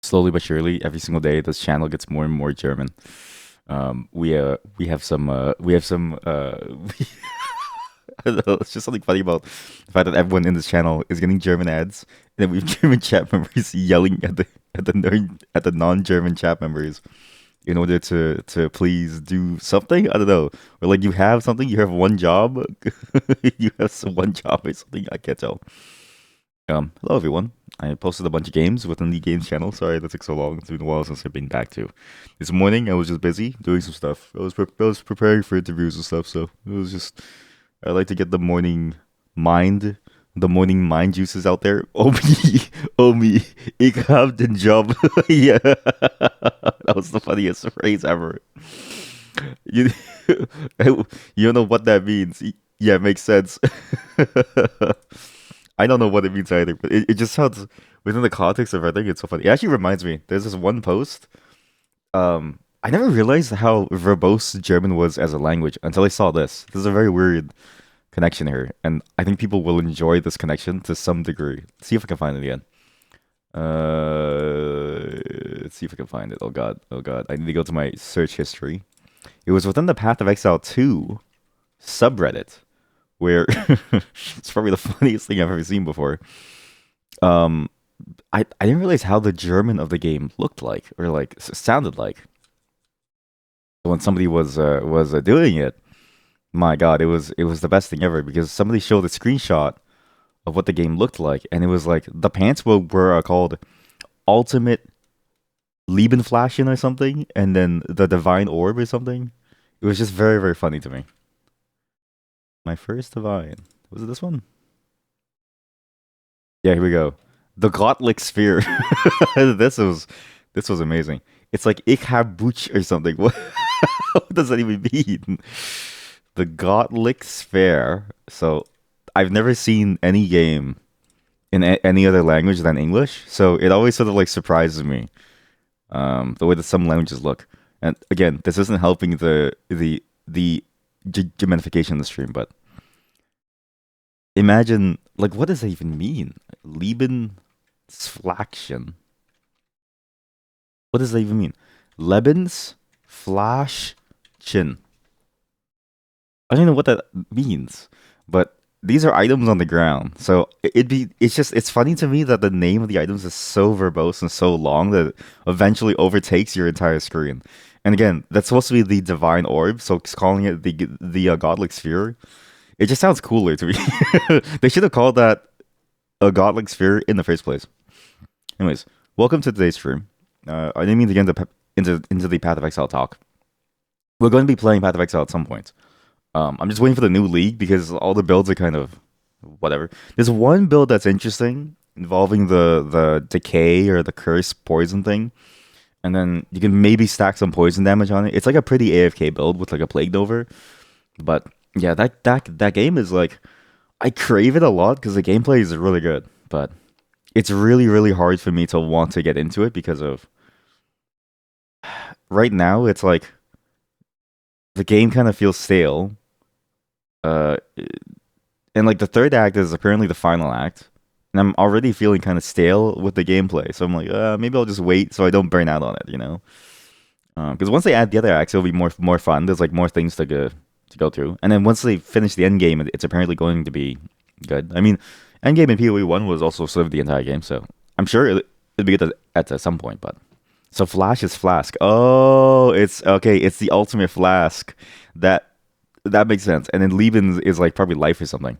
slowly but surely, every single day, this channel gets more and more German. We have some I don't know, it's just something funny about the fact that everyone in this channel is getting German ads, and then we have German chat members yelling at the non-German chat members in order to please do something. I don't know. Or like you have something, you have one job, you have some one job or something. I can't tell. Hello everyone. I posted a bunch of games within the games channel. Sorry that took so long. It's been a while since I've been back to. This morning I was just busy doing some stuff. I was preparing for interviews and stuff, so it was just I like to get mind, the morning mind juices out there. Oh me, oh me, ik heb den job. Yeah, that was the funniest phrase ever. You, you don't know what that means. Yeah, it makes sense. I don't know what it means either, but it just sounds within the context of everything. It's so funny. It actually reminds me. There's this one post. I never realized how verbose German was as a language until I saw this. This is a very weird connection here, and I think people will enjoy this connection to some degree. Let's see if I can find it again. Let's see if I can find it. Oh god, I need to go to my search history. It was within the Path of Exile 2 subreddit, where it's probably the funniest thing I've ever seen before. Um, I didn't realize how the German of the game looked like or like sounded like when somebody was doing it. My God, it was the best thing ever because somebody showed a screenshot of what the game looked like, and it was like the pants were called Ultimate Liebenflaschen or something, and then the Divine Orb or something. It was just very very funny to me. My first Divine was it this one? Yeah, here we go. The Godlick Sphere. this was this was amazing. It's like Ich hab Butch or something. What does that even mean? The Godlick Sphere. So I've never seen any game in any other language than English, so it always sort of like surprises me. The way that some languages look. And again, this isn't helping the Germanification of the stream, but imagine like what does that even mean? Lebensflaction. What does that even mean? Lebensflaschen. I don't know what that means, but these are items on the ground. So it's funny to me that the name of the items is so verbose and so long that it eventually overtakes your entire screen. And again, that's supposed to be the divine orb, so calling it the godlike sphere, it just sounds cooler to me. They should have called that a godlike sphere in the first place. Anyways, welcome to today's stream. I didn't mean to get into the Path of Exile talk. We're going to be playing Path of Exile at some point. I'm just waiting for the new league because all the builds are kind of whatever. There's one build that's interesting involving the decay or the curse poison thing, and then you can maybe stack some poison damage on it. It's like a pretty AFK build with like a Plague Nova, but yeah, that game is like I crave it a lot because the gameplay is really good, but it's really really hard for me to want to get into it because of right now it's like the game kind of feels stale. Uh, and like the third act is apparently the final act, and I'm already feeling kind of stale with the gameplay. So I'm like, maybe I'll just wait so I don't burn out on it, you know? Because once they add the other acts, it'll be more fun. There's like more things to go through, and then once they finish the end game, it's apparently going to be good. I mean, end game in PoE 1 was also sort of the entire game, so I'm sure it'll be good at some point. But so Flash is Flask. Oh, it's okay. It's the ultimate Flask. That that makes sense. And then Liebens is like probably life or something.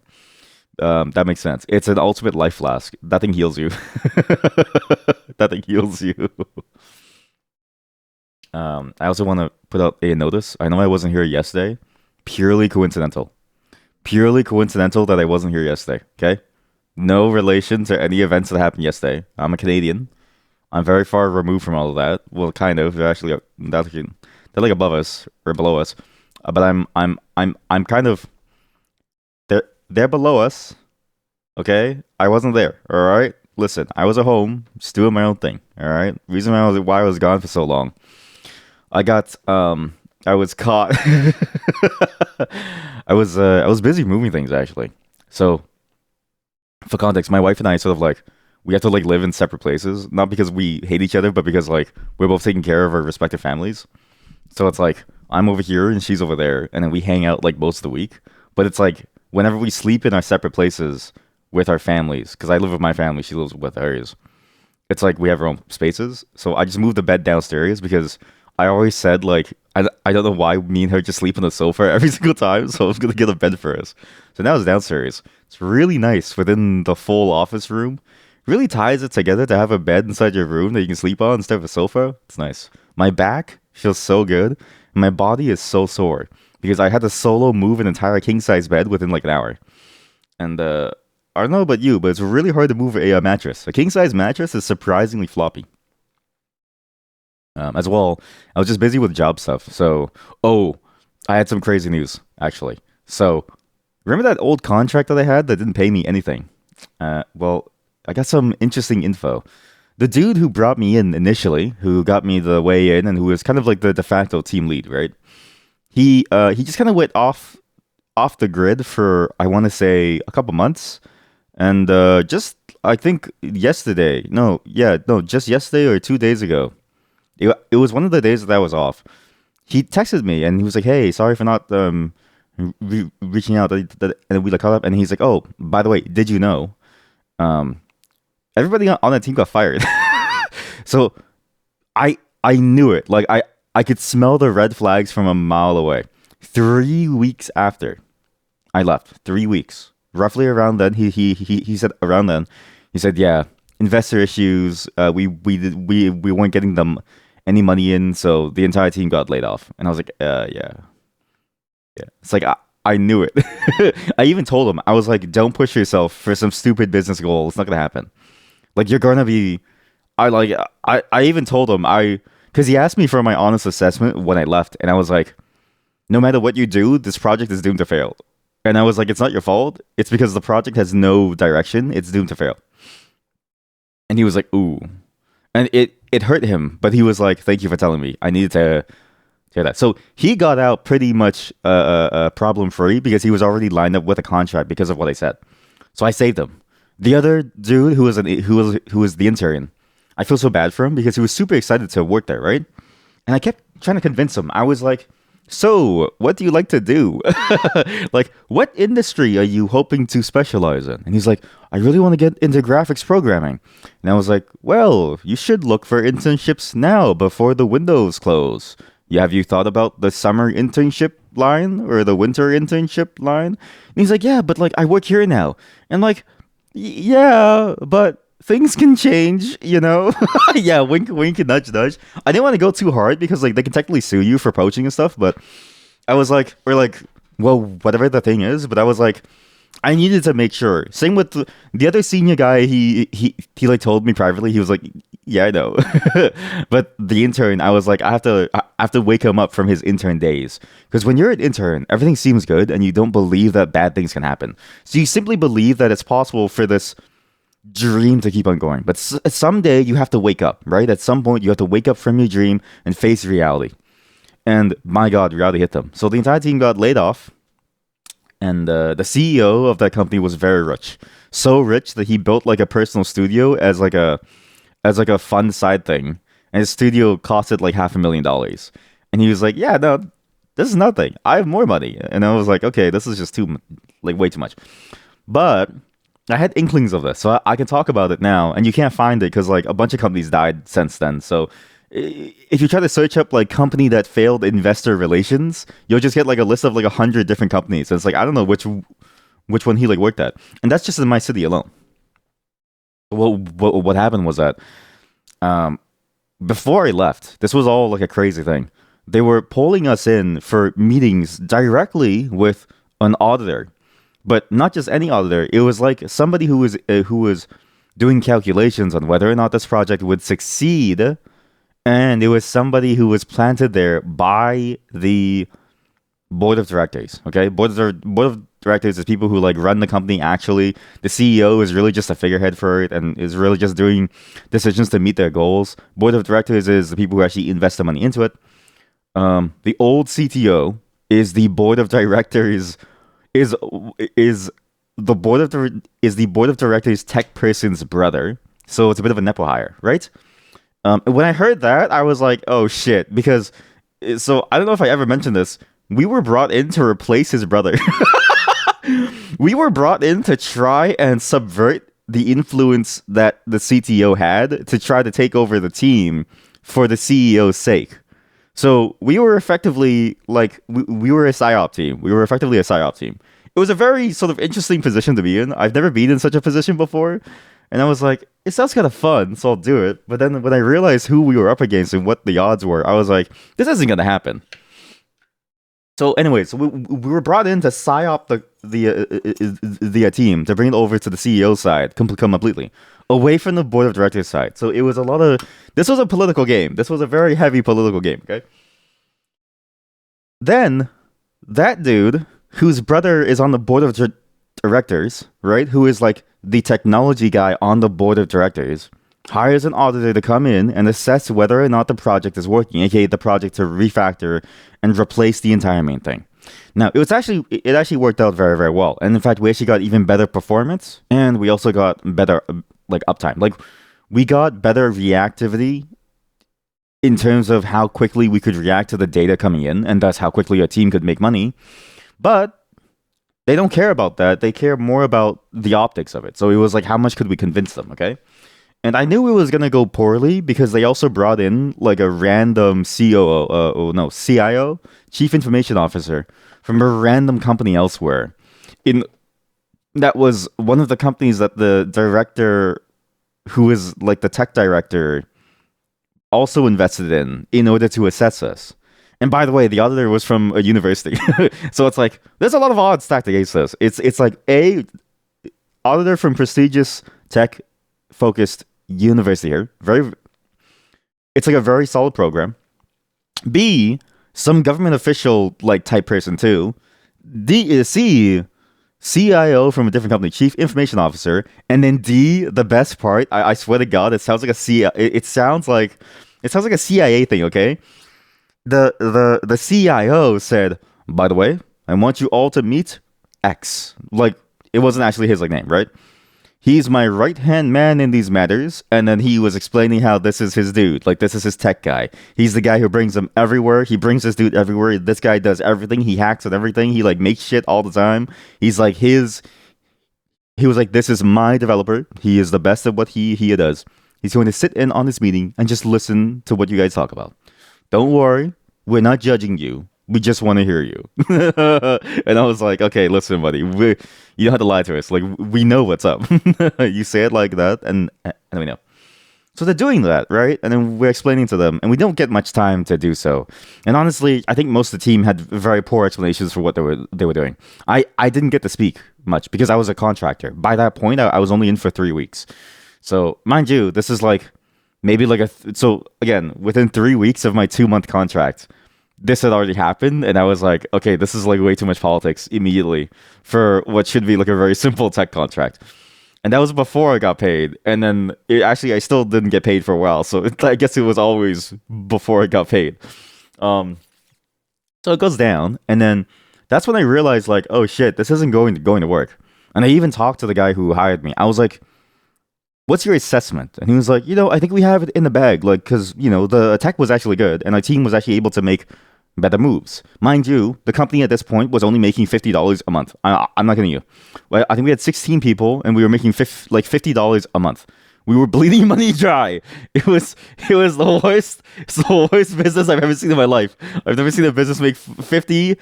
That makes sense. It's an ultimate life flask. That thing heals you. That thing heals you. I also want to put out a notice. I know I wasn't here yesterday. Purely coincidental. Purely coincidental that I wasn't here yesterday. Okay? No relation to any events that happened yesterday. I'm a Canadian. I'm very far removed from all of that. Well, kind of. They're actually they're like above us or below us. But I'm kind of they're below us. Okay, I wasn't there. All right, listen, I was at home, just doing my own thing. All right, reason why I was gone for so long, I was caught. I was busy moving things actually. So for context, my wife and I sort of like we have to like live in separate places, not because we hate each other, but because like we're both taking care of our respective families. So it's like I'm over here and she's over there, and then we hang out like most of the week. But it's like whenever we sleep in our separate places with our families, because I live with my family, she lives with hers. It's like we have our own spaces. So I just moved the bed downstairs because I always said like I don't know why me and her just sleep on the sofa every single time. So I was gonna get a bed for us. So now it's downstairs. It's really nice within the full office room. Really ties it together to have a bed inside your room that you can sleep on instead of a sofa. It's nice. My back feels so good. And my body is so sore because I had to solo move an entire king size bed within like an hour. And I don't know about you, but it's really hard to move a mattress. A king size mattress is surprisingly floppy. As well, I was just busy with job stuff. So, oh, I had some crazy news actually. So, remember that old contract that I had that didn't pay me anything? Well, I got some interesting info. The dude who brought me in initially, who got me the way in, and who was kind of like the de facto team lead, right? He just kind of went off the grid for I want to say a couple months, and just I think yesterday, no, yeah, no, just yesterday or 2 days ago, it was one of the days that I was off. He texted me and he was like, "Hey, sorry for not reaching out." And we like caught up, and he's like, "Oh, by the way, did you know um everybody on that team got fired?" So I knew it. Like I could smell the red flags from a mile away. 3 weeks after I left, 3 weeks, roughly around then. He said around then. He said, "Yeah, investor issues. We weren't getting them any money in, so the entire team got laid off." And I was like, yeah, yeah." It's like I knew it. I even told him I was like, "Don't push yourself for some stupid business goal. It's not gonna happen. Like you're gonna be." I like I even told him I because he asked me for my honest assessment when I left, and I was like, "No matter what you do, this project is doomed to fail." And I was like, "It's not your fault. It's because the project has no direction. It's doomed to fail." And he was like, "Ooh," and it hurt him, but he was like, "Thank you for telling me. I needed to hear that." So he got out pretty much problem free because he was already lined up with a contract because of what I said. So I saved him. The other dude who was the intern, I feel so bad for him because he was super excited to work there, right? And I kept trying to convince him. I was like, "So, what do you like to do? Like, what industry are you hoping to specialize in?" And he's like, "I really want to get into graphics programming." And I was like, "Well, you should look for internships now before the windows close. Yeah, have you thought about the summer internship line or the winter internship line?" And he's like, "Yeah, but like I work here now." And like, Yeah, but things can change, you know? Yeah, wink, wink, and nudge, nudge. I didn't want to go too hard because, like, they can technically sue you for poaching and stuff, but I was like, or like, well, whatever the thing is, but I was like, I needed to make sure. Same with the other senior guy. He like told me privately. He was like, "Yeah, I know." But the intern, I was like, I have to wake him up from his intern days because when you're an intern, everything seems good and you don't believe that bad things can happen. So you simply believe that it's possible for this dream to keep on going. But someday you have to wake up, right? At some point, you have to wake up from your dream and face reality. And my God, reality hit them. So the entire team got laid off, and the CEO of that company was very rich, so rich that he built like a personal studio as like a fun side thing, and his studio costed like $500,000. And he was like, "Yeah, no, this is nothing. I have more money." And I was like, "Okay, this is just like way too much." But I had inklings of this, so I can talk about it now. And you can't find it because like a bunch of companies died since then. So if you try to search up like company that failed investor relations, you'll just get like a list of like 100 different companies. And it's like I don't know which one he like worked at, and that's just in my city alone. What happened was that um, before I left, this was all like a crazy thing. They were pulling us in for meetings directly with an auditor, but not just any auditor. It was like somebody who was doing calculations on whether or not this project would succeed, and it was somebody who was planted there by the board of directors. Okay, board of directors is people who like run the company. Actually, the CEO is really just a figurehead for it and is really just doing decisions to meet their goals. Board of directors is the people who actually invest the money into it. The old CTO is the board of directors is is the board of directors tech person's brother, So it's a bit of a nepo hire, right? When I heard that, I was like, oh shit, because so I don't know if I ever mentioned this. We were brought in to replace his brother. We were brought in to try and subvert the influence that the CTO had to try to take over the team for the CEO's sake. So we were effectively like we were a psyop team. We were effectively a psyop team. It was a very sort of interesting position to be in. I've never been in such a position before, and I was like, it sounds kind of fun, so I'll do it. But then when I realized who we were up against and what the odds were, I was like, this isn't gonna happen. So, anyways, we were brought in to psyop the team to bring it over to the CEO side completely away from the board of directors side. So it was a lot of this was a political game. This was a very heavy political game. Okay. Then that dude whose brother is on the board of directors, right? Who is like the technology guy on the board of directors, hires an auditor to come in and assess whether or not the project is working, aka the project to refactor and replace the entire main thing. Now, it actually worked out very, very well. And in fact, we actually got even better performance, and we also got better like uptime. Like we got better reactivity in terms of how quickly we could react to the data coming in, and thus how quickly a team could make money. But they don't care about that. They care more about the optics of it. So it was like, how much could we convince them? Okay. And I knew it was gonna go poorly because they also brought in like a random CIO, Chief Information Officer, from a random company elsewhere. In that was one of the companies that the director, who is like the tech director, also invested in order to assess us. And by the way, the auditor was from a university, so it's like there's a lot of odds stacked against us. It's like a auditor from prestigious tech focused university here. It's like a very solid program. B, some government official like type person too. C, CIO from a different company, Chief Information Officer, and then D, the best part. I swear to God, it sounds like it sounds like a CIA thing. Okay, the CIO said, by the way, I want you all to meet X. Like it wasn't actually his like name, right? He's my right-hand man in these matters. And then he was explaining how this is his dude. Like, this is his tech guy. He's the guy who brings them everywhere. He brings this dude everywhere. This guy does everything. He hacks at everything. He, like, makes shit all the time. He's like, he was like, this is my developer. He is the best at what he does. He's going to sit in on this meeting and just listen to what you guys talk about. Don't worry. We're not judging you. We just want to hear you. And I was like, okay, listen, buddy. You don't have to lie to us. Like, we know what's up. You say it like that, and we know. So they're doing that, right? And then we're explaining to them, and we don't get much time to do so. And honestly, I think most of the team had very poor explanations for what they were doing. I didn't get to speak much because I was a contractor. By that point, I was only in for 3 weeks. So, mind you, this is like maybe like so again, within 3 weeks of my 2-month contract, this had already happened, and I was like, okay, this is like way too much politics immediately for what should be like a very simple tech contract. And that was before I got paid. And then I still didn't get paid for a while. So I guess it was always before I got paid. So it goes down, and then that's when I realized like, oh shit, this isn't going to work. And I even talked to the guy who hired me. I was like, what's your assessment? And he was like, I think we have it in the bag. Like, because, the tech was actually good and our team was actually able to make better moves. Mind you, the company at this point was only making $50 a month. I'm not kidding you. I think we had 16 people and we were making $50 a month. We were bleeding money dry. It was the worst. It's the worst business I've ever seen in my life. I've never seen a business make 50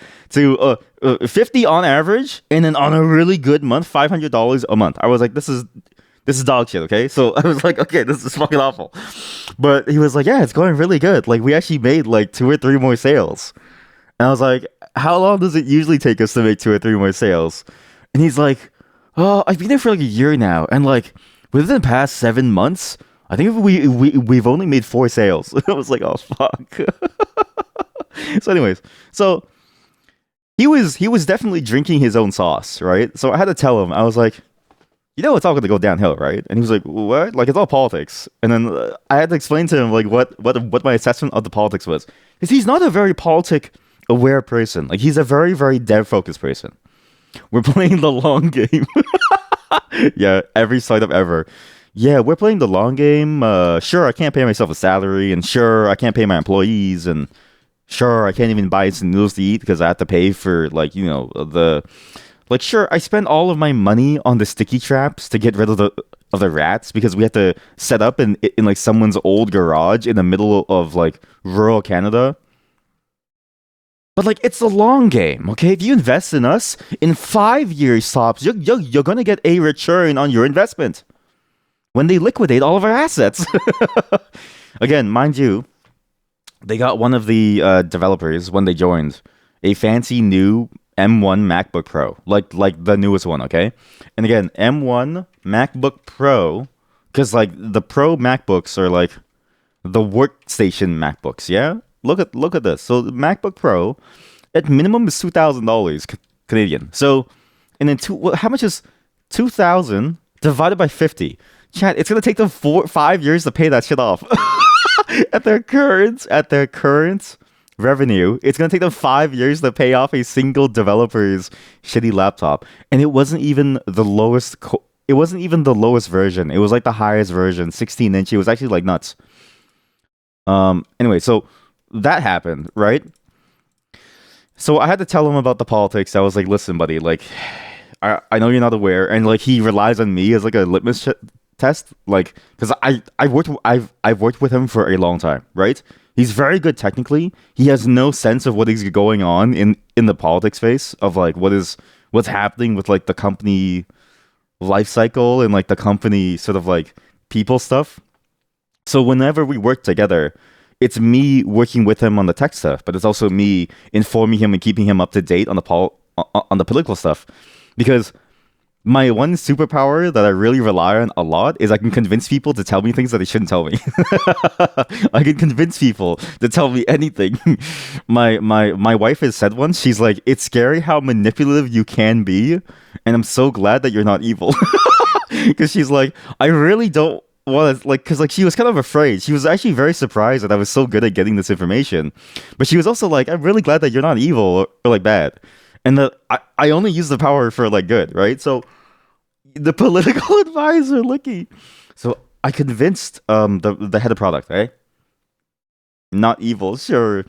on average, and then on a really good month, $500 a month. I was like, this is dog shit, okay? So I was like, okay, this is fucking awful. But he was like, yeah, it's going really good. Like, we actually made like 2 or 3 more sales. And I was like, how long does it usually take us to make 2 or 3 more sales? And he's like, oh, I've been there for like a year now. And like, within the past 7 months, I think we've only made 4 sales. I was like, oh, fuck. So anyways, he was definitely drinking his own sauce, right? So I had to tell him, I was like, it's all going to go downhill, right? And he was like, what? Like, it's all politics. And then I had to explain to him, like, what my assessment of the politics was. Because he's not a very politic-aware person. Like, he's a very, very dev-focused person. We're playing the long game. Yeah, every startup ever. yeah, we're playing the long game. Sure, I can't pay myself a salary, and sure, I can't pay my employees, and sure, I can't even buy some noodles to eat because I have to pay for like the like. Sure, I spend all of my money on the sticky traps to get rid of the rats because we had to set up in like someone's old garage in the middle of like rural Canada. But like it's a long game, okay? If you invest in us in 5 years tops, you're gonna get a return on your investment when they liquidate all of our assets. Again, mind you, they got one of the developers when they joined a fancy new M1 MacBook Pro, like the newest one, okay? And again, M1 MacBook Pro, because like the Pro MacBooks are like the workstation MacBooks, yeah. Look at this. So the MacBook Pro, at minimum is $2,000 Canadian. So, and then how much is 2,000 divided by 50? Chat, it's gonna take them 5 years to pay that shit off. At their current revenue, it's gonna take them 5 years to pay off a single developer's shitty laptop, and it wasn't even the lowest. It wasn't even the lowest version. It was like the highest version, 16 inch. It was actually like nuts. Anyway, so that happened, right? So I had to tell him about the politics. I was like, listen, buddy, like, I know you're not aware, and like he relies on me as like a test, like, because I've worked with him for a long time, right? He's very good technically. He has no sense of what is going on in the politics space of like what's happening with like the company life cycle and like the company sort of like people stuff. So whenever we work together, it's me working with him on the tech stuff, but it's also me informing him and keeping him up to date on on the political stuff. Because my one superpower that I really rely on a lot is I can convince people to tell me things that they shouldn't tell me. I can convince people to tell me anything. My wife has said once, she's like, "It's scary how manipulative you can be, and I'm so glad that you're not evil." Because she's like, I really don't want to, like, because like she was kind of afraid. She was actually very surprised that I was so good at getting this information, but she was also like, I'm really glad that you're not evil or like bad, and that I only use the power for like good, right? So the political advisor, Licky. So I convinced the head of product, right? Not evil, sure.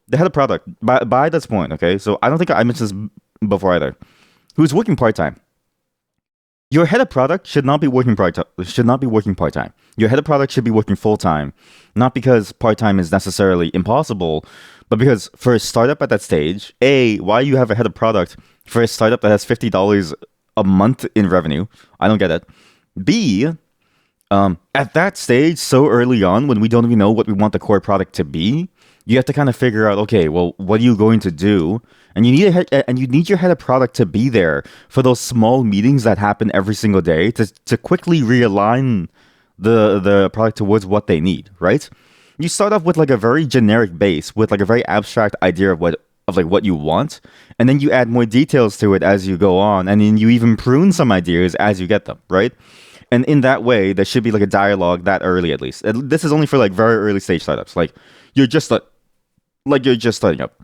The head of product by this point, okay. So I don't think I mentioned this before either. Who's working part time? Your head of product should not be working part time. Your head of product should be working full time, not because part time is necessarily impossible, but because for a startup at that stage, why you have a head of product for a startup that has $50 a month in revenue? I don't get it. B, at that stage, so early on, when we don't even know what we want the core product to be, you have to kind of figure out, okay, well, what are you going to do? And you need your head of product to be there for those small meetings that happen every single day to quickly realign the product towards what they need, right? You start off with like a very generic base with like a very abstract idea of like what you want, and then you add more details to it as you go on, and then you even prune some ideas as you get them, right? And in that way, there should be like a dialogue that early at least. This is only for like very early stage startups. Like you're just you're just starting up.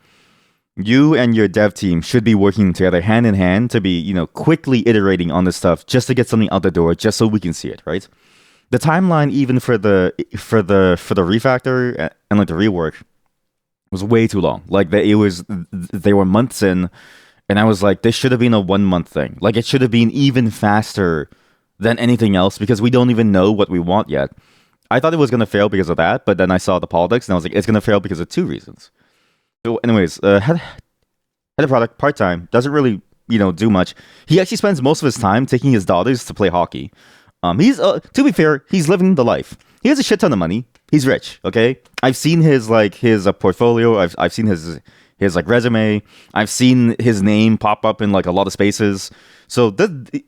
You and your dev team should be working together hand in hand to be, quickly iterating on this stuff just to get something out the door, just so we can see it, right? The timeline, even for the refactor and like the rework, was way too long. Like they were months in, and I was like, this should have been a 1 month thing. Like it should have been even faster than anything else because we don't even know what we want yet. I thought it was gonna fail because of that, but then I saw the politics and I was like, it's gonna fail because of two reasons. So, anyways, head of product, part time, doesn't really do much. He actually spends most of his time taking his daughters to play hockey. He's to be fair, he's living the life. He has a shit ton of money. He's rich. Okay, I've seen his portfolio. I've seen his like resume. I've seen his name pop up in like a lot of spaces. So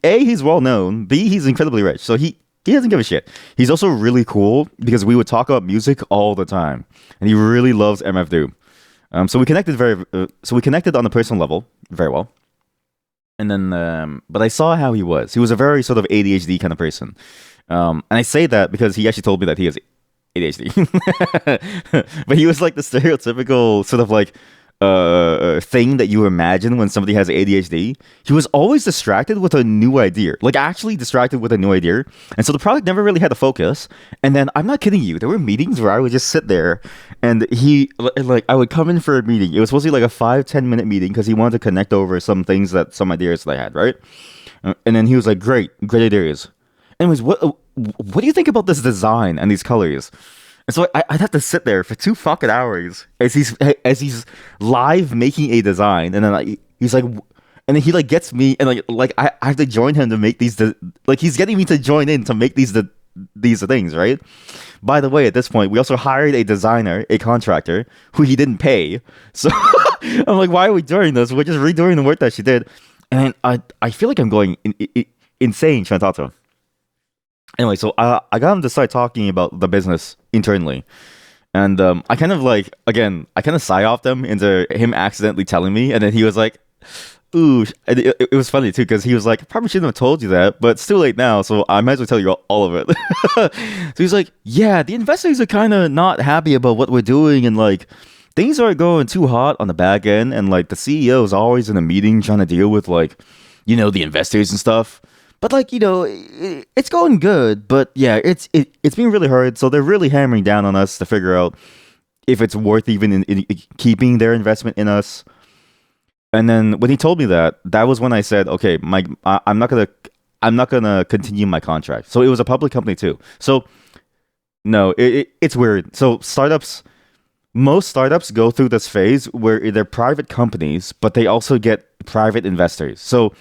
he's well known. B, he's incredibly rich. So he doesn't give a shit. He's also really cool because we would talk about music all the time, and he really loves MF Doom. So we connected on a personal level very well. And then, but I saw how he was. He was a very sort of ADHD kind of person. And I say that because he actually told me that he has ADHD. But he was like the stereotypical sort of like thing that you imagine when somebody has ADHD. He was always distracted with a new idea, like actually distracted with a new idea, and so the product never really had a focus. And then I'm not kidding you, there were meetings where I would just sit there, and like I would come in for a meeting. It was supposed to be like a 5-10 minute meeting because he wanted to connect over some things that some ideas that I had, right? And then he was like, great ideas. Anyways, what do you think about this design and these colors? And so I'd have to sit there for 2 fucking hours as he's live making a design, and then he's like, and then he like gets me, and I have to join him to make like he's getting me to join in to make these things, right? By the way, at this point, we also hired a designer, a contractor, who he didn't pay. So I'm like, why are we doing this? We're just redoing the work that she did, and I feel like I'm going insane trying to talk to him. Anyway, so I got him to start talking about the business internally. And I kind of like, again, I kind of psyoped him into him accidentally telling me. And then he was like, ooh. And it was funny too, because he was like, probably shouldn't have told you that, but it's too late now. So I might as well tell you all of it. So he's like, yeah, the investors are kind of not happy about what we're doing. And like, things are going too hot on the back end. And like, the CEO is always in a meeting trying to deal with like, the investors and stuff. But like it's going good. But yeah, it's been really hard. So they're really hammering down on us to figure out if it's worth even in keeping their investment in us. And then when he told me that, that was when I said, okay, I'm not gonna continue my contract. So it was a public company too. So no, it's weird. So most startups go through this phase where they're private companies, but they also get private investors. So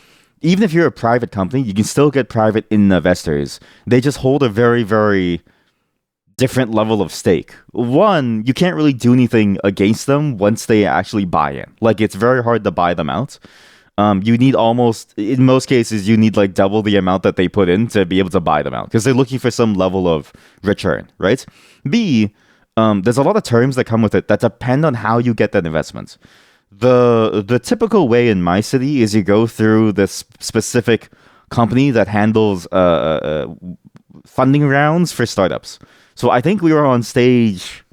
even if you're a private company, you can still get private investors. They just hold a very, very different level of stake. One, you can't really do anything against them once they actually buy in. Like, it's very hard to buy them out. You need in most cases, you need like double the amount that they put in to be able to buy them out because they're looking for some level of return, right? B, there's a lot of terms that come with it that depend on how you get that investment. The typical way in my city is you go through this specific company that handles funding rounds for startups. So I think we were on stage.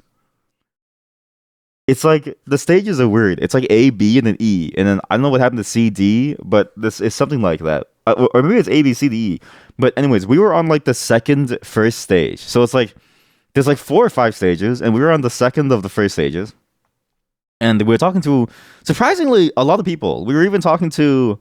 It's like the stages are weird. It's like A, B, and then E, and then I don't know what happened to C, D, but this is something like that, or maybe it's A, B, C, D, E. But anyways, we were on like the first stage. So it's like there's like 4 or 5 stages, and we were on the second of the first stages. And we were talking to, surprisingly, a lot of people. We were even talking to,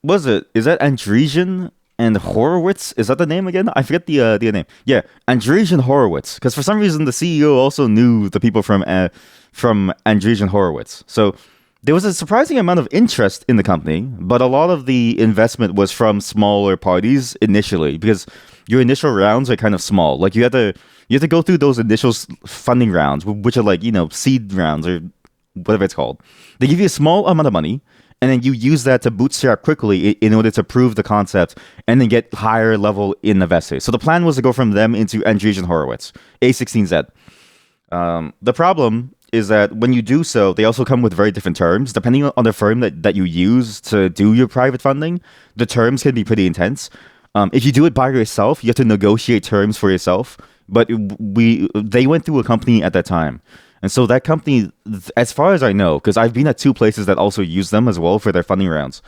is that Andreessen and Horowitz? Is that the name again? I forget the name. Yeah, Andreessen Horowitz. Because for some reason, the CEO also knew the people from Andreessen Horowitz. So there was a surprising amount of interest in the company, but a lot of the investment was from smaller parties initially, because your initial rounds are kind of small. Like you have to go through those initial funding rounds, which are like, seed rounds or whatever it's called. They give you a small amount of money, and then you use that to bootstrap quickly in order to prove the concept and then get higher level investors. So the plan was to go from them into Andreessen Horowitz, A16Z. The problem is that when you do so, they also come with very different terms. Depending on the firm that you use to do your private funding, the terms can be pretty intense. If you do it by yourself, you have to negotiate terms for yourself. But they went through a company at that time. And so that company, as far as I know, because I've been at 2 places that also use them as well for their funding rounds.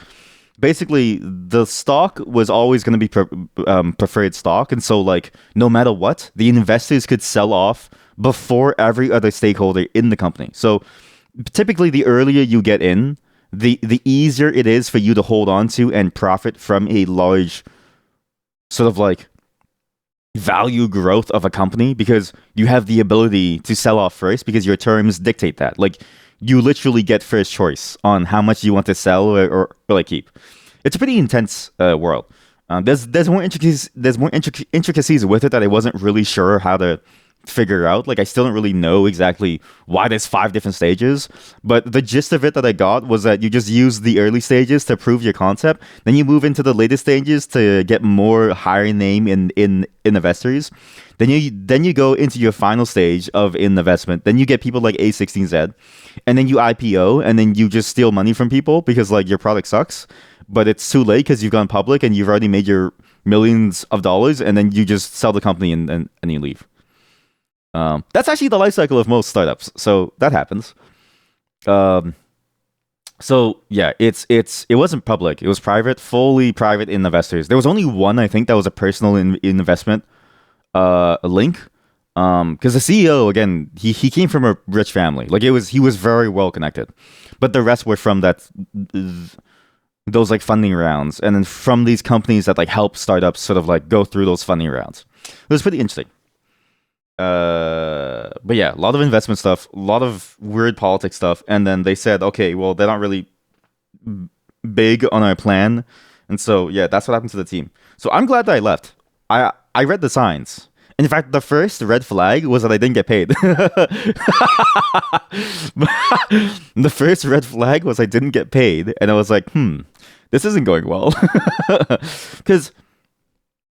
Basically, the stock was always going to be preferred stock. And so, like, no matter what, the investors could sell off before every other stakeholder in the company. So typically, the earlier you get in, the easier it is for you to hold on to and profit from a large sort of like value growth of a company, because you have the ability to sell off first because your terms dictate that. Like, you literally get first choice on how much you want to sell or like keep. It's a pretty intense world. There's more intricacies with it that I wasn't really sure how to figure out. Like, I still don't really know exactly why there's 5 different stages, but the gist of it that I got was that you just use the early stages to prove your concept, then you move into the later stages to get more higher name in investors, then you go into your final stage of investment, then you get people like A16Z, and then you IPO, and then you just steal money from people because like your product sucks, but it's too late because you've gone public and you've already made your millions of dollars, and then you just sell the company and you leave. That's actually the life cycle of most startups, so that happens. Um, so yeah, it wasn't public. It was private, fully private in investors. There was only one, I think, that was a personal investment link. Because the CEO again, he came from a rich family. Like he was very well connected, but the rest were from those like funding rounds, and then from these companies that like help startups sort of like go through those funding rounds. It was pretty interesting. But yeah, a lot of investment stuff, a lot of weird politics stuff, and then they said, okay, well, they're not really big on our plan, and so yeah, that's what happened to the team. So I'm glad that I left. I read the signs. In fact, the first red flag was that I didn't get paid. The first red flag was I didn't get paid, and I was like, this isn't going well. Because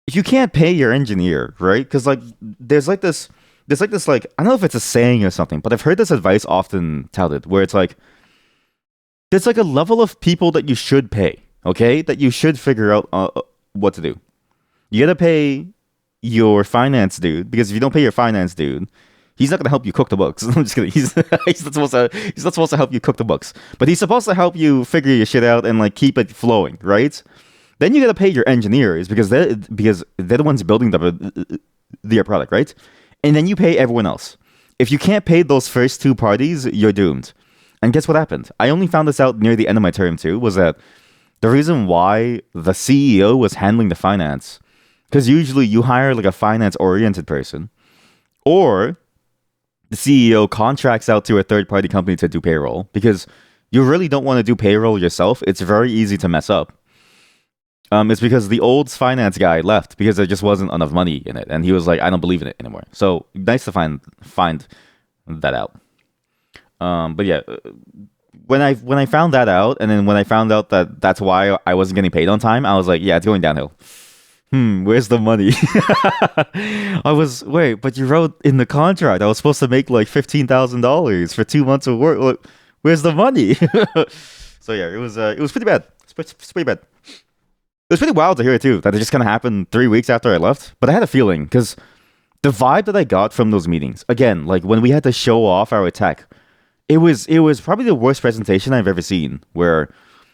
if you can't pay your engineer, right? Because like there's like this like I don't know if it's a saying or something, but I've heard this advice often touted where it's like there's like a level of people that you should pay, okay? That you should figure out what to do. You gotta pay your finance dude because if you don't pay your finance dude, he's not gonna help you cook the books. I'm just kidding. He's not supposed to help you cook the books, but he's supposed to help you figure your shit out and like keep it flowing, right? Then you gotta pay your engineers because they're the ones building their product, right? And then you pay everyone else. If you can't pay those first two parties, you're doomed. And guess what happened? I only found this out near the end of my term too. Was that the reason why the CEO was handling the finance? Because usually you hire like a finance oriented person, or the CEO contracts out to a third party company to do payroll because you really don't want to do payroll yourself. It's very easy to mess up. It's because the old finance guy left because there just wasn't enough money in it, and he was like, "I don't believe in it anymore." So nice to find that out. But yeah, when I found that out, and then when I found out that that's why I wasn't getting paid on time, I was like, "Yeah, it's going downhill." Where's the money? Wait, but you wrote in the contract I was supposed to make like $15,000 for 2 months of work. Look, where's the money? So yeah, it was pretty bad. It's pretty bad. It was pretty wild to hear it too. That it just kind of happened 3 weeks after I left. But I had a feeling because the vibe that I got from those meetings, again, like when we had to show off our tech, it was probably the worst presentation I've ever seen. Where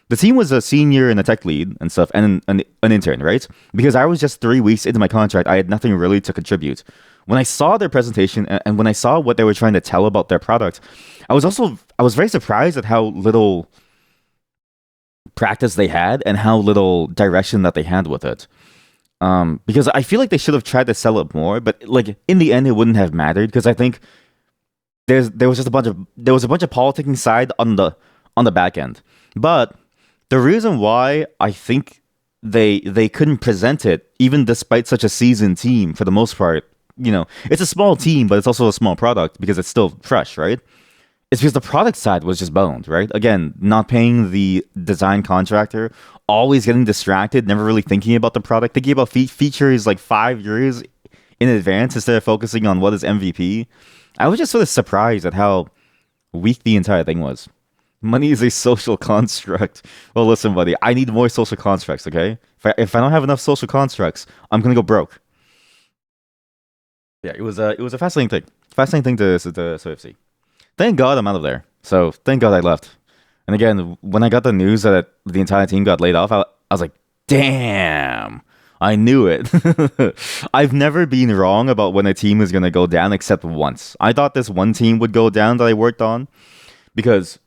the team was a senior and a tech lead and stuff, and an intern, right? Because I was just 3 weeks into my contract, I had nothing really to contribute. When I saw their presentation and when I saw what they were trying to tell about their product, I was very surprised at how little practice they had and how little direction that they had with it. Because I feel like they should have tried to sell it more, but like in the end, it wouldn't have mattered because I think there was just a bunch of politicking side on the back end. But the reason why I think they couldn't present it, even despite such a seasoned team for the most part, it's a small team, but it's also a small product because it's still fresh, right? It's because the product side was just boned, right? Again, not paying the design contractor, always getting distracted, never really thinking about the product, thinking about features like 5 years in advance instead of focusing on what is MVP. I was just sort of surprised at how weak the entire thing was. Money is a social construct. Well, listen, buddy, I need more social constructs, okay? If I don't have enough social constructs, I'm gonna go broke. Yeah, it was a fascinating thing to sort of see. Thank God I'm out of there. So thank God I left. And again, when I got the news that the entire team got laid off, I was like, damn, I knew it. I've never been wrong about when a team is going to go down except once. I thought this one team would go down that I worked on because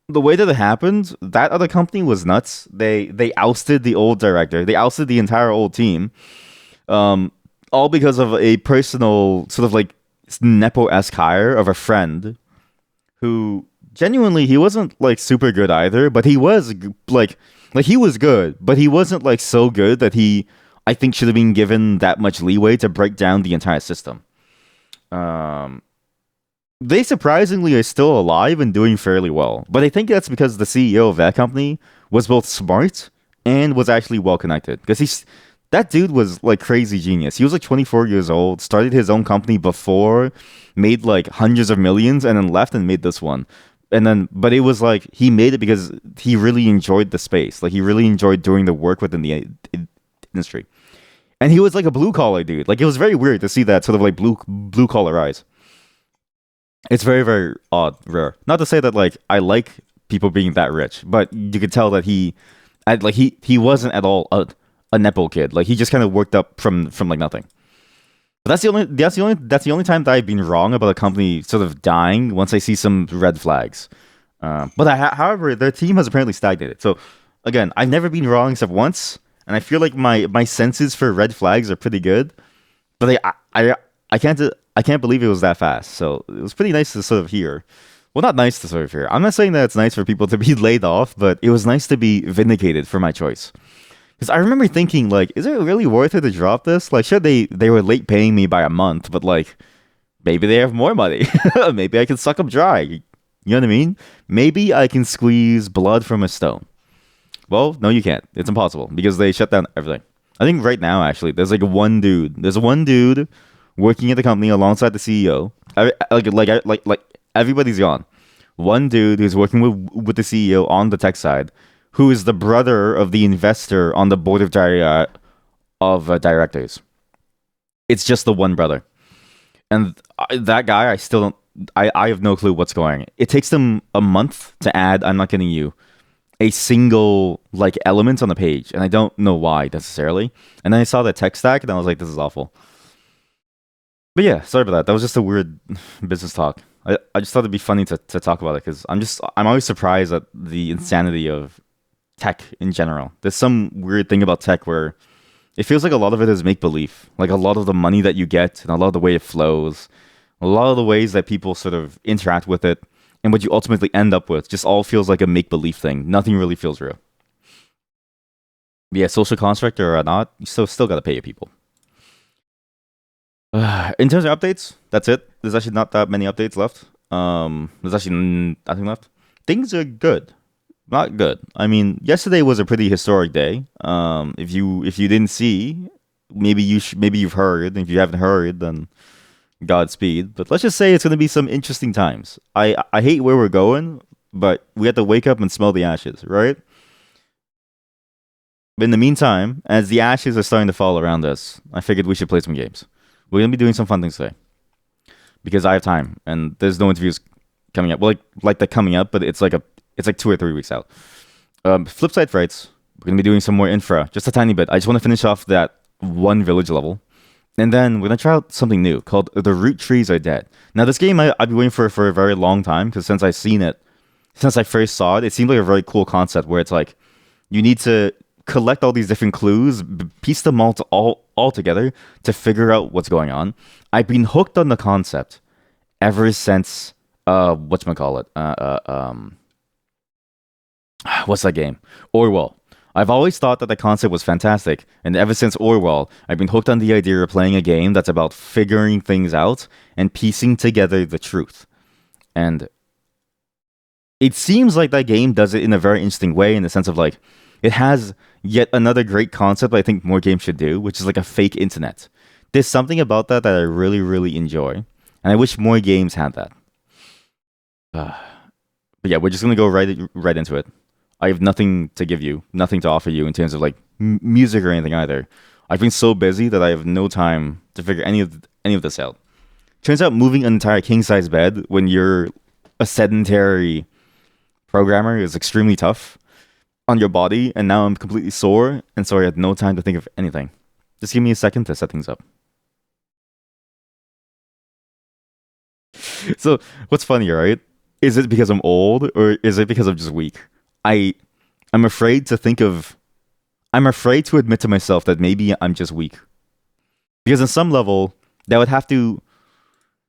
the way that it happened, that other company was nuts. They ousted the old director. They ousted the entire old team. Um, all because of a personal sort of like nepo-esque hire of a friend who genuinely he wasn't like super good either, but he was like he was good, but he wasn't like so good that he I think should have been given that much leeway to break down the entire system. Um, they surprisingly are still alive and doing fairly well, but I think that's because the CEO of that company was both smart and was actually well connected because he's that dude was like crazy genius. He was like 24 years old, started his own company before, made like hundreds of millions, and then left and made this one. And then, but it was like he made it because he really enjoyed the space. Like he really enjoyed doing the work within the industry. And he was like a blue collar dude. Like it was very weird to see that sort of like blue collar eyes. It's very, very odd, rare. Not to say that like I like people being that rich, but you could tell that he wasn't at all a nepo kid. Like he just kind of worked up from like nothing. But that's the only time that I've been wrong about a company sort of dying once I see some red flags. However, their team has apparently stagnated. So again, I've never been wrong except once, and I feel like my senses for red flags are pretty good. But I can't believe it was that fast. So it was pretty nice to sort of hear. Well, not nice to sort of hear. I'm not saying that it's nice for people to be laid off, but it was nice to be vindicated for my choice. Because I remember thinking, like, is it really worth it to drop this? Like, sure, they were late paying me by a month, but like, maybe they have more money. Maybe I can suck them dry. You know what I mean? Maybe I can squeeze blood from a stone. Well, no, you can't. It's impossible because they shut down everything. I think right now, actually, there's like one dude. There's one dude working at the company alongside the CEO. Like everybody's gone. One dude who's working with the CEO on the tech side, who is the brother of the investor on the board of directors. It's just the one brother, and that guy, I still don't. I have no clue what's going. It takes them a month to add. I'm not kidding you, a single like element on the page, and I don't know why necessarily. And then I saw the tech stack, and I was like, "This is awful." But yeah, sorry about that. That was just a weird business talk. I just thought it'd be funny to talk about it because I'm always surprised at the insanity of tech in general. There's some weird thing about tech where it feels like a lot of it is make believe. Like a lot of the money that you get and a lot of the way it flows, a lot of the ways that people sort of interact with it, and what you ultimately end up with just all feels like a make believe thing. Nothing really feels real. But yeah, social construct or not, you still gotta pay your people. In terms of updates, that's it. There's actually not that many updates left. There's actually nothing left. Things are good, not good. I mean, yesterday was a pretty historic day. If you didn't see, maybe you've heard. If you haven't heard, then Godspeed. But let's just say it's gonna be some interesting times. I hate where we're going, but we have to wake up and smell the ashes, right? But in the meantime, as the ashes are starting to fall around us, I figured we should play some games. We're gonna be doing some fun things today because I have time and there's no interviews coming up. Well, like they're coming up, but it's like 2 or 3 weeks out. Flipside Frights. We're gonna be doing some more infra, just a tiny bit. I just want to finish off that one village level, and then we're gonna try out something new called The Root Trees Are Dead. Now, this game I've been waiting for a very long time because since I first saw it, it seemed like a very cool concept where it's like you need to collect all these different clues, piece them all together to figure out what's going on. I've been hooked on the concept ever since whatchamacallit, what's that game? Orwell. I've always thought that the concept was fantastic, and ever since Orwell, I've been hooked on the idea of playing a game that's about figuring things out and piecing together the truth. And it seems like that game does it in a very interesting way in the sense of like it has yet another great concept I think more games should do, which is like a fake internet. There's something about that that I really, really enjoy, and I wish more games had that. Uh, but yeah, we're just gonna go right into it. I have nothing to give you, nothing to offer you in terms of like music or anything either. I've been so busy that I have no time to figure any of this out. Turns out moving an entire king size bed when you're a sedentary programmer is extremely tough on your body, and now I'm completely sore, and so I had no time to think of anything. Just give me a second to set things up. So, what's funny, right? Is it because I'm old, or is it because I'm just weak? I I'm afraid to think of. I'm afraid to admit to myself that maybe I'm just weak, because on some level, that would have to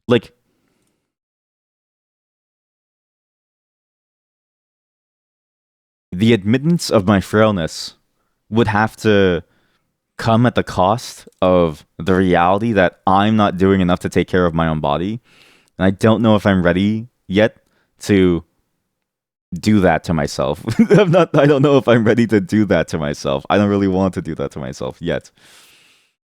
like the admittance of my frailness would have to come at the cost of the reality that I'm not doing enough to take care of my own body. And I don't know if I'm ready yet to do that to myself. I don't know if I'm ready to do that to myself. I don't really want to do that to myself yet.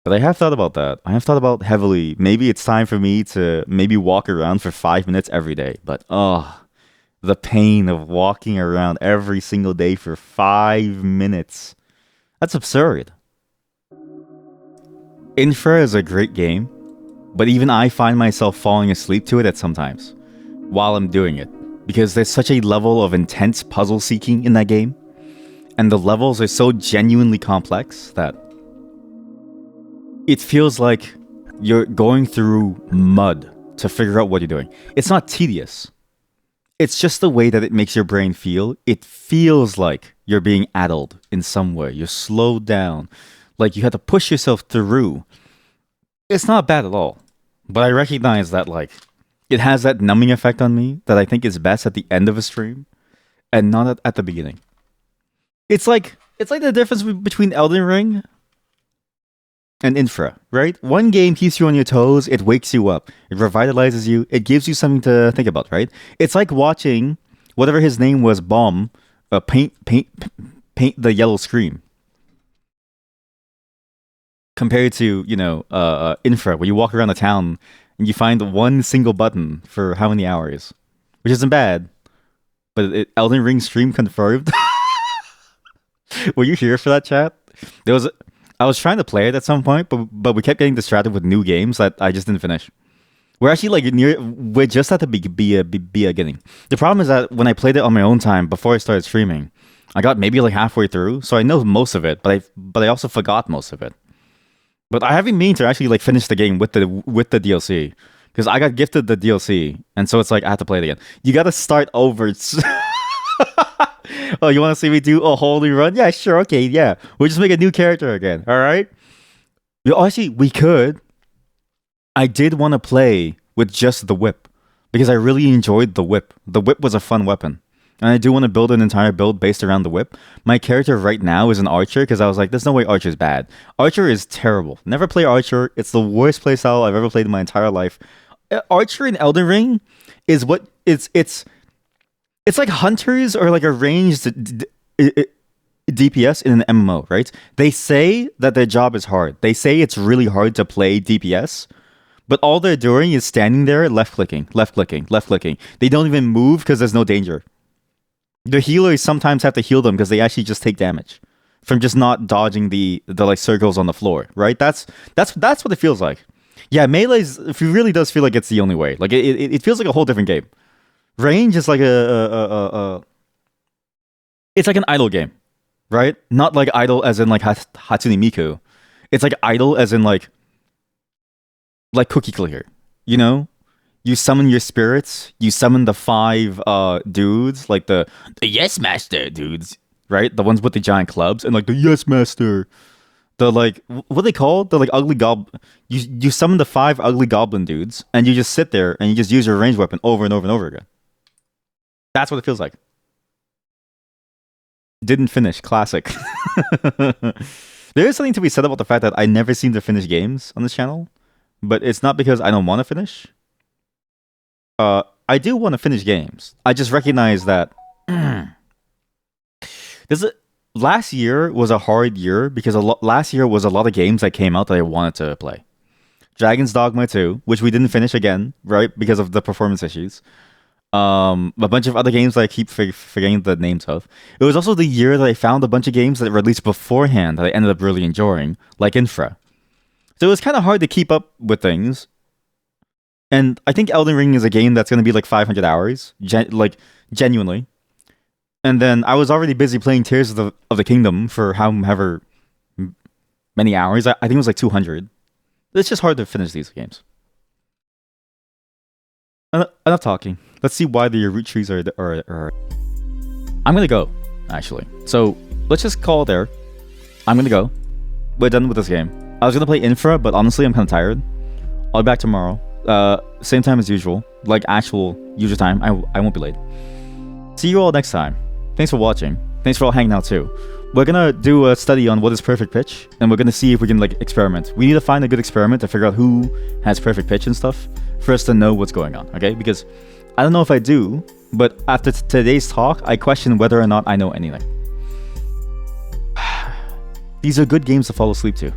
But I have thought about that. I have thought about heavily. Maybe it's time for me to maybe walk around for 5 minutes every day. But the pain of walking around every single day for 5 minutes. That's absurd. Infra is a great game, but even I find myself falling asleep to it at sometimes. while I'm doing it, because there's such a level of intense puzzle seeking in that game, and the levels are so genuinely complex that it feels like you're going through mud to figure out what you're doing. It's not tedious. It's just the way that it makes your brain feel. It feels like you're being addled in some way. You're slowed down. Like you had to push yourself through. It's not bad at all. But I recognize that like it has that numbing effect on me that I think is best at the end of a stream and not at the beginning. It's like the difference between Elden Ring and Infra, right? One game keeps you on your toes, it wakes you up, it revitalizes you, it gives you something to think about, right? It's like watching whatever his name was, Bomb, paint the yellow screen. Compared to, Infra, where you walk around the town and you find one single button for how many hours, which isn't bad, but Elden Ring stream confirmed. Were you here for that, chat? I was trying to play it at some point, but we kept getting distracted with new games that I just didn't finish. We're actually we're just at the beginning. The problem is that when I played it on my own time before I started streaming, I got maybe like halfway through, so I know most of it, but I also forgot most of it. But I haven't mean to actually like finish the game with the DLC, because I got gifted the DLC, and so it's like I have to play it again. You got to start over. Oh, you want to see me do a whole new run? Yeah, sure. Okay, yeah. We'll just make a new character again. All right. We could. I did want to play with just the whip because I really enjoyed the whip. The whip was a fun weapon. And I do want to build an entire build based around the whip. My character right now is an archer because I was like, there's no way archer is bad. Archer is terrible. Never play archer. It's the worst playstyle I've ever played in my entire life. Archer in Elden Ring is what it's like hunters or like a ranged DPS in an MMO, right? They say that their job is hard. They say it's really hard to play DPS, but all they're doing is standing there, left clicking, left clicking, left clicking. They don't even move because there's no danger. The healers sometimes have to heal them because they actually just take damage from just not dodging the like circles on the floor, right? That's what it feels like. Yeah, melee's it really does feel like it's the only way. Like it feels like a whole different game. Range is like it's like an idle game, right? Not like idle as in like Hatsune Miku. It's like idle as in like cookie clicker, you know? You summon your spirits, you summon the 5 dudes, like the Yes Master dudes, right? The ones with the giant clubs, and like the Yes Master. The like what are they called? The like ugly goblin. You summon the 5 ugly goblin dudes, and you just sit there and you just use your ranged weapon over and over and over again. That's what it feels like. Didn't finish. Classic. There is something to be said about the fact that I never seem to finish games on this channel, but it's not because I don't want to finish. I do want to finish games. I just recognize that last year was a hard year because last year was a lot of games that came out that I wanted to play. Dragon's Dogma 2, which we didn't finish again, right? Because of the performance issues. A bunch of other games that I keep forgetting the names of. It was also the year that I found a bunch of games that released beforehand that I ended up really enjoying, like Infra. So it was kind of hard to keep up with things. And I think Elden Ring is a game that's going to be like 500 hours, genuinely. And then I was already busy playing Tears of the Kingdom for however many hours. I think it was like 200. It's just hard to finish these games. Enough talking. Let's see why the root trees are. I'm gonna go, actually. So let's just call it there. I'm gonna go. We're done with this game. I was gonna play Infra, but honestly, I'm kind of tired. I'll be back tomorrow. Same time as usual, like actual usual time. I won't be late. See you all next time. Thanks for watching. Thanks for all hanging out too. We're gonna do a study on what is perfect pitch, and we're gonna see if we can like experiment. We need to find a good experiment to figure out who has perfect pitch and stuff for us to know what's going on. Okay, because I don't know if I do, but after today's talk, I question whether or not I know anything. These are good games to fall asleep to,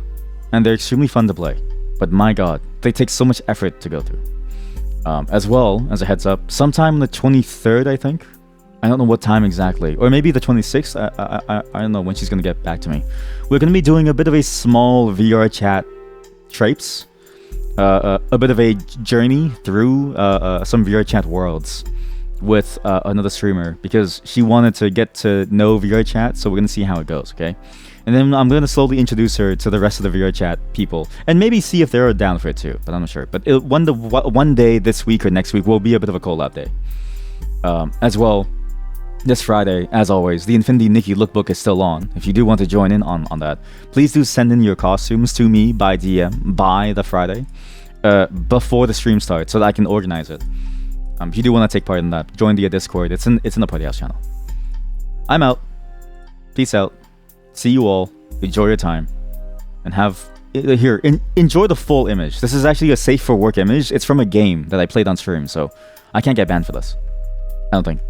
and they're extremely fun to play. But my god, they take so much effort to go through. As well, as a heads up, sometime on the 23rd, I think. I don't know what time exactly. Or maybe the 26th. I don't know when she's going to get back to me. We're going to be doing a bit of a small VR chat traipse a bit of a journey through some VR chat worlds with another streamer because she wanted to get to know VR chat. So we're gonna see how it goes, okay? And then I'm gonna slowly introduce her to the rest of the VR chat people, and maybe see if they're down for it too. But I'm not sure. But one day this week or next week will be a bit of a collab day. As well, this Friday, as always, the Infinity Nikki lookbook is still on. If you do want to join in on that, please do send in your costumes to me by DM by the Friday, before the stream starts, so that I can organize it. If you do want to take part in that, join the Discord. It's in the Party House channel. I'm out. Peace out. See you all. Enjoy your time, and enjoy the full image. This is actually a safe for work image. It's from a game that I played on stream, so I can't get banned for this. I don't think.